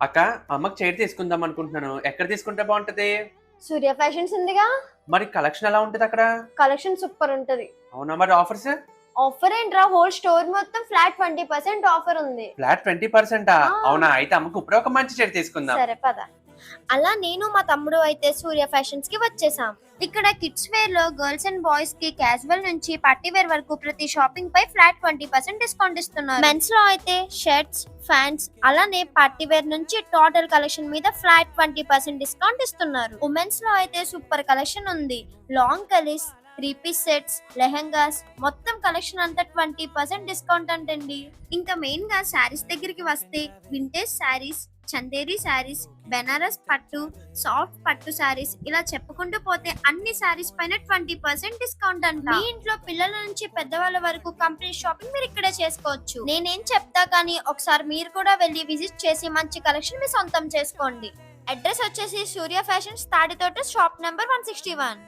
అక్క, అమ్మకి చైర్ తీసుకుందాం అనుకుంటున్నాను. ఎక్కడ తీసుకుంటే బాగుంటది? సూర్య ఫ్యాషన్స్ ఉందిగా. మరి కలెక్షన్ ఎలా ఉంటది అక్కడ? కలెక్షన్ సూపర్ ఉంటది. అవునా? మరి ఆఫర్స్? ఆఫర్ ఏంట్రా, హోల్ స్టోర్ మొత్తం ఫ్లాట్ 20% ఆఫర్ ఉంది. ఫ్లాట్ 20%? ఆ. అవునా? అయితే అమ్మకు ఇప్పుడే ఒక మంచి చైర్ తీసుకుందాం. సరే పద. అలా నేను మా తమ్ముడు అయితే సూర్య ఫ్యాషన్స్ కి వచ్చేసాం. ఇక్కడ కిడ్స్ వేర్ లో గర్ల్స్ అండ్ బాయ్స్ కి క్యాజువల్ నుంచి పార్టీ వేర్ వరకు ప్రతి షాపింగ్ పై ఫ్లాట్ 20% డిస్కౌంట్ ఇస్తున్నారు. మెన్స్ లో అయితే షర్ట్స్, ఫ్యాన్స్ అలానే పార్టీ వేర్ నుంచి టోటల్ కలెక్షన్ మీద ఫ్లాట్ 20% డిస్కౌంట్ ఇస్తున్నారు. ఉమెన్స్ లో అయితే సూపర్ కలెక్షన్ ఉంది. లాంగ్ కలీస్, 3-piece సెట్స్, లెహంగాస్ మొత్తం కలెక్షన్ అంతా 20% డిస్కౌంట్ అంటండి. ఇంకా మెయిన్ గా శారీస్ దగ్గరికి వస్తే వింటేజ్ శారీస్, చందేరి శారీస్, బెనారస్ పట్టు, సాఫ్ట్ పట్టు శారీస్ ఇలా చెప్పుకుంటూ పోతే అన్ని శారీస్ పైన 20% డిస్కౌంట్ అంట. మీ ఇంట్లో పిల్లల నుంచి పెద్దవాళ్ళ వరకు కంప్లీట్ షాపింగ్ మీరు ఇక్కడే చేసుకోవచ్చు. నేనేం చెప్తా కానీ ఒకసారి మీరు కూడా వెళ్ళి విజిట్ చేసి మంచి కలెక్షన్ మీ సొంతం చేసుకోండి. అడ్రస్ వచ్చేసి సూర్య ఫ్యాషన్స్, తాడితోట, షాప్ నెంబర్ 161.